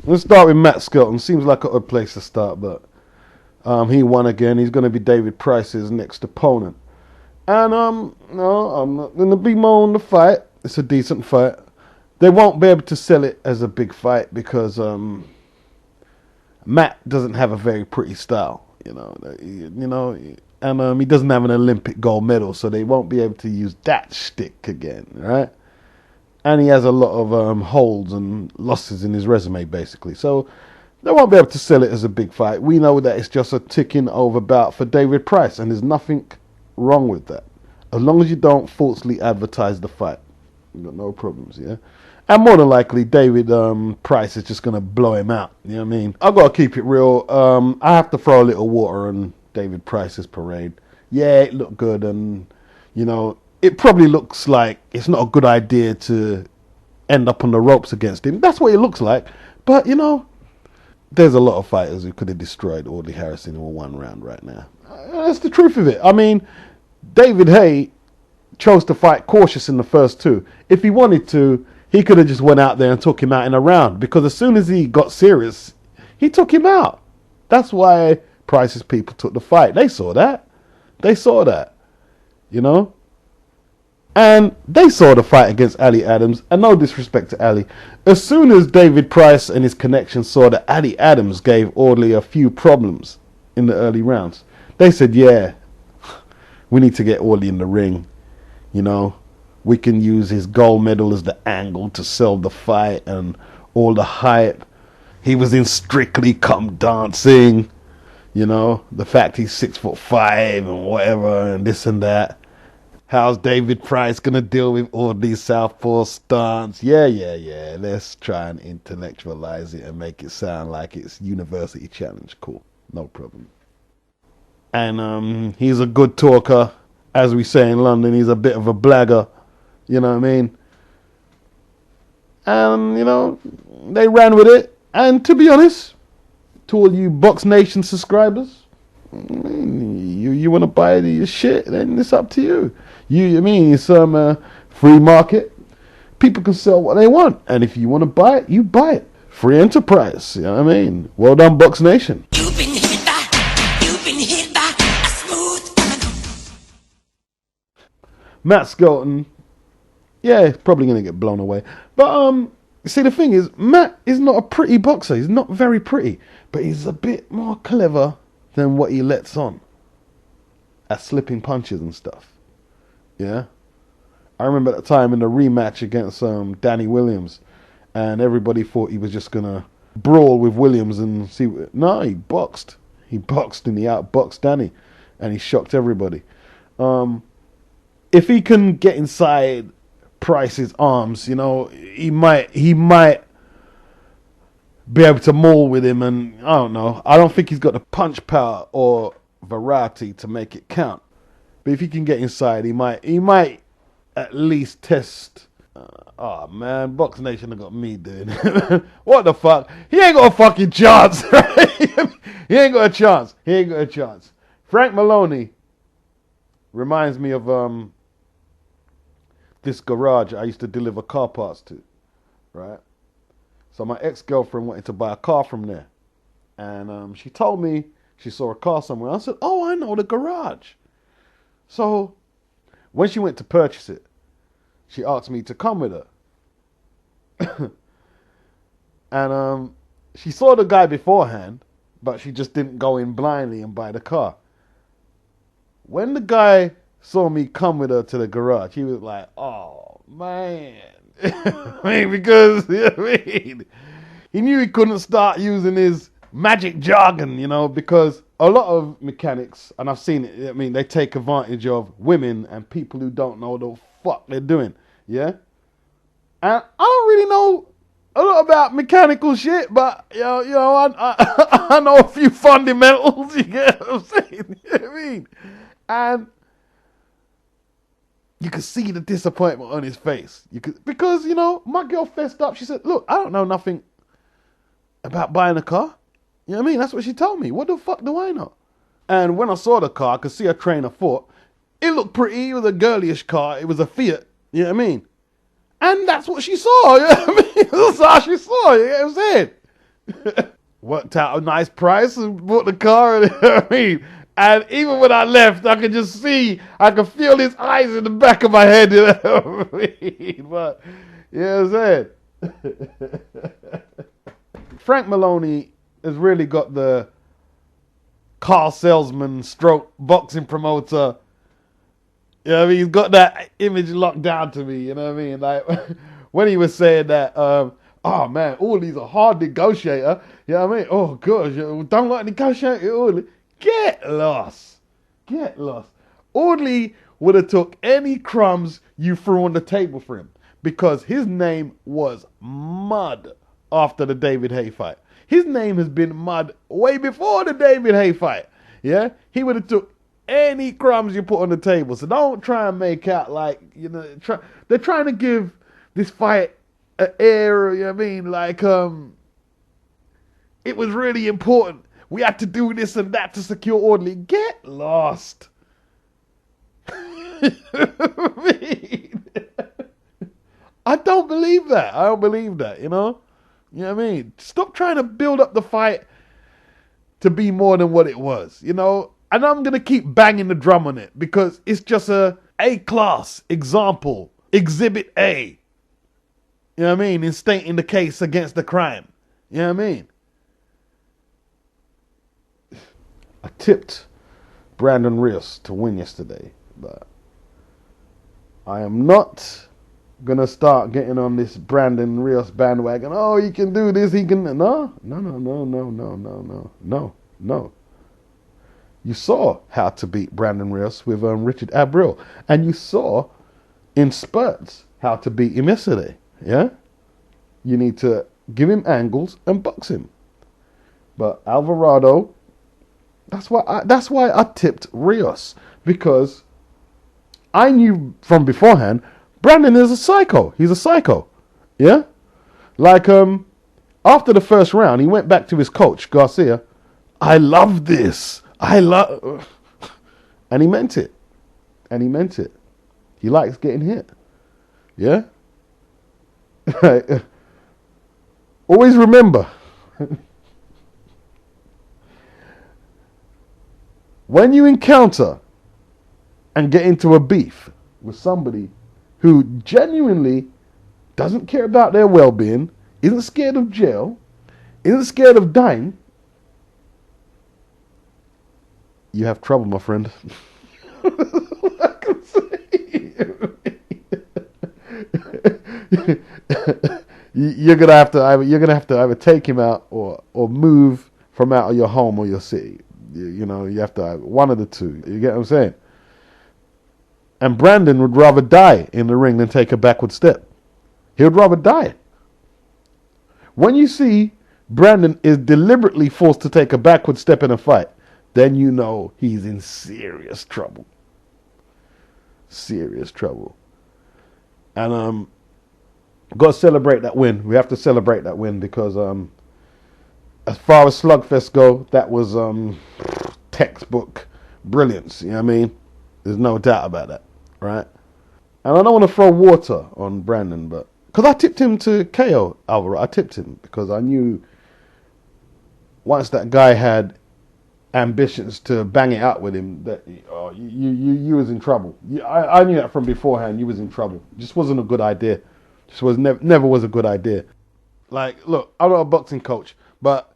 Let's start with Matt Skelton. Seems like a good place to start, but he won again. He's going to be David Price's next opponent. And no, I'm not going to bemoan the fight. It's a decent fight. They won't be able to sell it as a big fight because Matt doesn't have a very pretty style, and he doesn't have an Olympic gold medal, so they won't be able to use that shtick again, right? And he has a lot of holes and losses in his resume, basically. So they won't be able to sell it as a big fight. We know that it's just a ticking over bout for David Price, and there's nothing wrong with that. As long as you don't falsely advertise the fight, you've got no problems, yeah? And more than likely, David Price is just going to blow him out, you know what I mean? I've got to keep it real. I have to throw a little water on David Price's parade. Yeah, it looked good, and, it probably looks like it's not a good idea to end up on the ropes against him. That's what it looks like. But, there's a lot of fighters who could have destroyed Audley Harrison in one round right now. That's the truth of it. I mean, David Haye chose to fight cautious in the first two. If he wanted to, he could have just went out there and took him out in a round, because as soon as he got serious, he took him out. That's why Price's people took the fight. They saw that. And they saw the fight against Ali Adams, and no disrespect to Ali. As soon as David Price and his connections saw that Ali Adams gave Audley a few problems in the early rounds, they said, yeah, we need to get Audley in the ring. We can use his gold medal as the angle to sell the fight and all the hype. He was in Strictly Come Dancing, the fact he's 6'5" and whatever and this and that. How's David Price going to deal with all these southpaw stance? Yeah. Let's try and intellectualize it and make it sound like it's university challenge. Cool. No problem. And he's a good talker. As we say in London, he's a bit of a blagger. You know what I mean? And, they ran with it. And to be honest, to all you Box Nation subscribers, you want to buy your shit, then it's up to you. It's free market. People can sell what they want. And if you want to buy it, you buy it. Free enterprise. You know what I mean? Well done, Box Nation. You've been hit by a smooth criminal. Matt Skelton, yeah, he's probably going to get blown away. But, see, the thing is, Matt is not a pretty boxer. He's not very pretty. But he's a bit more clever than what he lets on at slipping punches and stuff. Yeah? I remember at the time in the rematch against Danny Williams, and everybody thought he was just going to brawl with Williams and see. No, he boxed. He boxed and he outboxed Danny, and he shocked everybody. If he can get inside Price's arms, he might be able to maul with him, and I don't know. I don't think he's got the punch power or variety to make it count. But if he can get inside, he might at least test. Oh man, Box Nation have got me doing it. What the fuck? He ain't got a fucking chance. Right? He ain't got a chance. Frank Maloney reminds me of this garage I used to deliver car parts to, right? So my ex-girlfriend wanted to buy a car from there. And she told me she saw a car somewhere. I said, oh, I know the garage. So when she went to purchase it, she asked me to come with her. And she saw the guy beforehand, but she just didn't go in blindly and buy the car. When the guy saw me come with her to the garage, he was like, oh, man. Because, he knew he couldn't start using his magic jargon, because a lot of mechanics, and I've seen it, they take advantage of women and people who don't know the fuck they're doing, yeah? And I don't really know a lot about mechanical shit, but, I know a few fundamentals, you get what I'm saying? You know what I mean? And you could see the disappointment on his face. Because, my girl fessed up. She said, look, I don't know nothing about buying a car. You know what I mean? That's what she told me. What the fuck do I know? And when I saw the car, I could see her train of thought. It looked pretty. It was a girlyish car. It was a Fiat. You know what I mean? And that's what she saw. You know what I mean? That's how she saw. You know what I'm saying? Worked out a nice price and bought the car. You know what I mean? And even when I left, I could just see, I could feel his eyes in the back of my head. You know what I mean? But, you know what I'm saying? Frank Maloney has really got the car salesman stroke boxing promoter. You know what I mean? He's got that image locked down to me. You know what I mean? Like when he was saying that, oh man, all these are hard negotiator. You know what I mean? Oh gosh, don't like negotiate. Get lost. Get lost. Audley would have took any crumbs you threw on the table for him because his name was mud after the David Haye fight. His name has been mud way before the David Haye fight. Yeah? He would have took any crumbs you put on the table. So don't try and make out like, you know, they're trying to give this fight an air, you know what I mean? Like, it was really important. We had to do this and that to secure Audley. Get lost. I don't believe that. I don't believe that, you know? You know what I mean? Stop trying to build up the fight to be more than what it was, you know? And I'm going to keep banging the drum on it because it's just a A-class example, Exhibit A. You know what I mean? In stating the case against the crime. You know what I mean? I tipped Brandon Rios to win yesterday, but I am not going to start getting on this Brandon Rios bandwagon. Oh, he can do this, he can... No. You saw how to beat Brandon Rios with Richard Abril. And you saw in spurts how to beat him yesterday. Yeah? You need to give him angles and box him. But Alvarado, that's why I tipped Rios. Because I knew from beforehand, Brandon is a psycho. He's a psycho. Yeah? Like, after the first round, he went back to his coach, Garcia. I love this. And he meant it. He likes getting hit. Yeah? Always remember, when you encounter and get into a beef with somebody who genuinely doesn't care about their well-being, isn't scared of jail, isn't scared of dying, you have trouble, my friend. I can say. You're gonna have to either take him out or move from out of your home or your city. You know, you have to one of the two. You get what I'm saying? And Brandon would rather die in the ring than take a backward step. He would rather die. When you see Brandon is deliberately forced to take a backward step in a fight, then you know he's in serious trouble. Serious trouble. And got to celebrate that win. We have to celebrate that win because as far as slugfest go, that was textbook brilliance. You know what I mean? There's no doubt about that, right? And I don't want to throw water on Brandon, but because I tipped him to KO Alvarado, I tipped him because I knew once that guy had ambitions to bang it out with him, that you was in trouble. I knew that from beforehand. You was in trouble. Just wasn't a good idea. Just was never was a good idea. Like, look, I'm not a boxing coach, but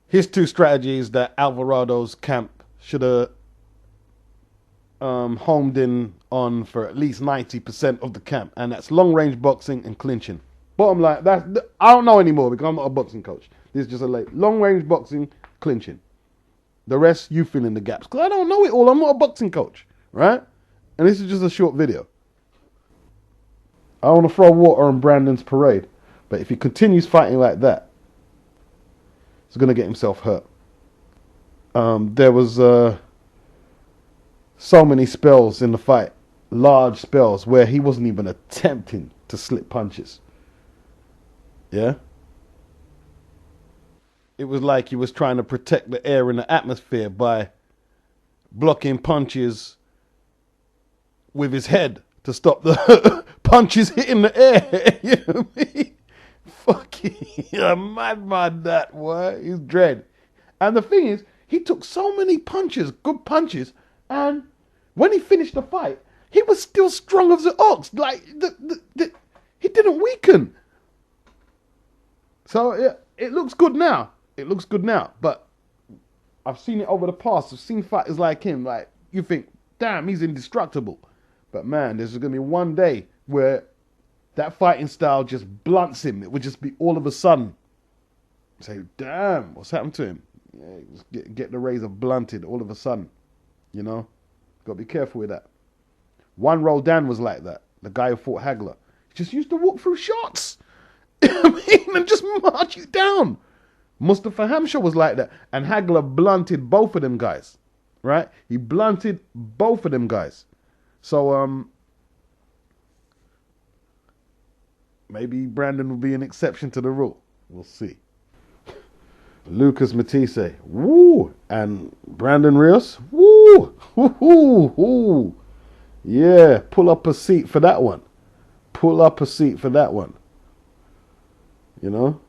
here's two strategies that Alvarado's camp should have homed in on for at least 90% of the camp, and that's long range boxing and clinching. Bottom line, I don't know anymore because I'm not a boxing coach. This is just a long range boxing, clinching. The rest, you fill in the gaps. Because I don't know it all. I'm not a boxing coach, right? And this is just a short video. I don't want to throw water on Brandon's parade. But if he continues fighting like that, he's going to get himself hurt. There was so many spells in the fight. Large spells where he wasn't even attempting to slip punches. Yeah? It was like he was trying to protect the air in the atmosphere by blocking punches with his head to stop the punches hitting the air. You know what I mean? Fucking a madman, that boy. He's dread. And the thing is, he took so many punches, good punches, and when he finished the fight, he was still strong as an ox. Like, he didn't weaken. So it looks good now. It looks good now. But I've seen it over the past. I've seen fighters like him. Like, you think, damn, he's indestructible. But man, there's going to be one day where that fighting style just blunts him. It would just be all of a sudden. Say, damn, what's happened to him? Yeah, just get the razor blunted all of a sudden. You know? Got to be careful with that. One Roldan was like that. The guy who fought Hagler. He just used to walk through shots. I mean, and just march you down. Mustafa Hamsha was like that. And Hagler blunted both of them guys. Right? He blunted both of them guys. So, maybe Brandon will be an exception to the rule. We'll see. Lucas Matisse. Woo! And Brandon Rios. Woo! Woo-hoo-hoo! Yeah, pull up a seat for that one. Pull up a seat for that one. You know?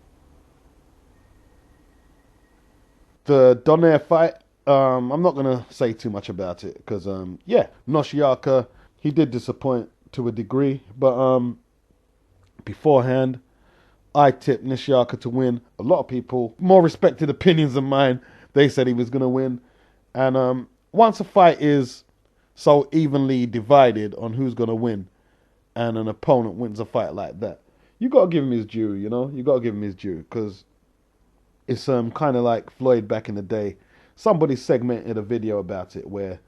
The Donaire fight, I'm not going to say too much about it because, yeah, Noshiaka, he did disappoint to a degree. But beforehand, I tipped Nishiaka to win. A lot of people, more respected opinions than mine, they said he was going to win. And once a fight is so evenly divided on who's going to win and an opponent wins a fight like that, you got to give him his due, you know? You got to give him his due because it's kind of like Floyd back in the day. Somebody segmented a video about it where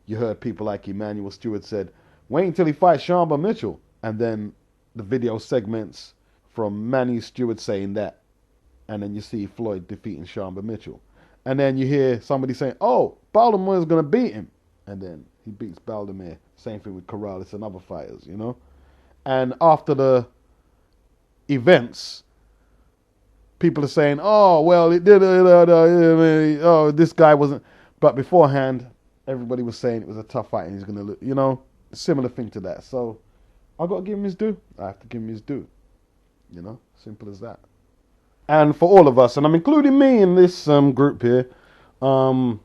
you heard people like Emmanuel Stewart said, wait until he fights Sharma Mitchell. And then the video segments from Manny Stewart saying that. And then you see Floyd defeating Sharma Mitchell. And then you hear somebody saying, oh, Baldomer's going to beat him. And then he beats Baldomir. Same thing with Corrales and other fighters, you know. And after the events, people are saying, oh, well, it did, oh, this guy wasn't. But beforehand, everybody was saying it was a tough fight and he's going to lose. You know, similar thing to that. So I got to give him his due. I have to give him his due. You know, simple as that. And for all of us, and I'm including me in this group here, for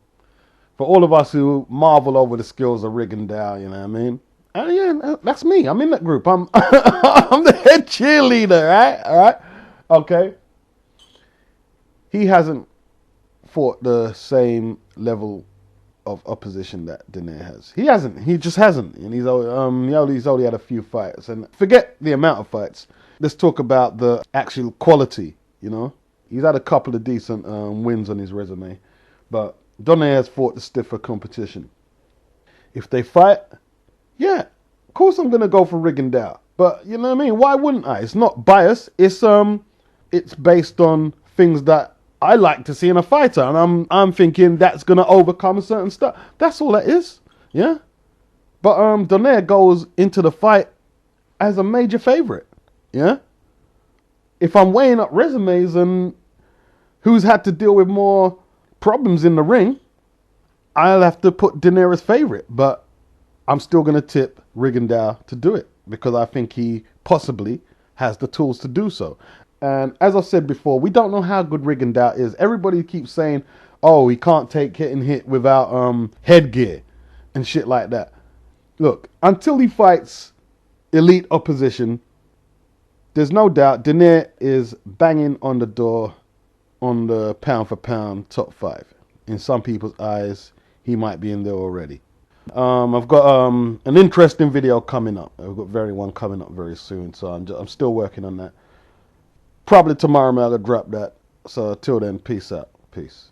all of us who marvel over the skills of Rigondeaux, you know what I mean? And yeah, that's me. I'm in that group. I'm I'm the head cheerleader, right? All right? Okay. He hasn't fought the same level of opposition that Donaire has. He hasn't. He just hasn't. And he's only had a few fights. And forget the amount of fights. Let's talk about the actual quality, you know. He's had a couple of decent wins on his resume. But Donaire has fought the stiffer competition. If they fight, yeah, of course I'm going to go for Rigondeaux. But, you know what I mean? Why wouldn't I? It's not bias. It's based on things that I like to see in a fighter. And I'm thinking that's going to overcome certain stuff. That's all that is. Yeah? But Donaire goes into the fight as a major favorite. Yeah? If I'm weighing up resumes and who's had to deal with more problems in the ring, I'll have to put Donaire as favorite. But I'm still going to tip Rigondeaux to do it because I think he possibly has the tools to do so. And as I said before, we don't know how good Rigondeaux is. Everybody keeps saying, oh, he can't take getting hit without headgear and shit like that. Look, until he fights elite opposition, there's no doubt Donaire is banging on the door on the pound for pound top 5. In some people's eyes, he might be in there already. I've got an interesting video coming up. I've got one coming up very soon, so I'm still working on that. Probably tomorrow I'll drop that. So till then, peace out. Peace.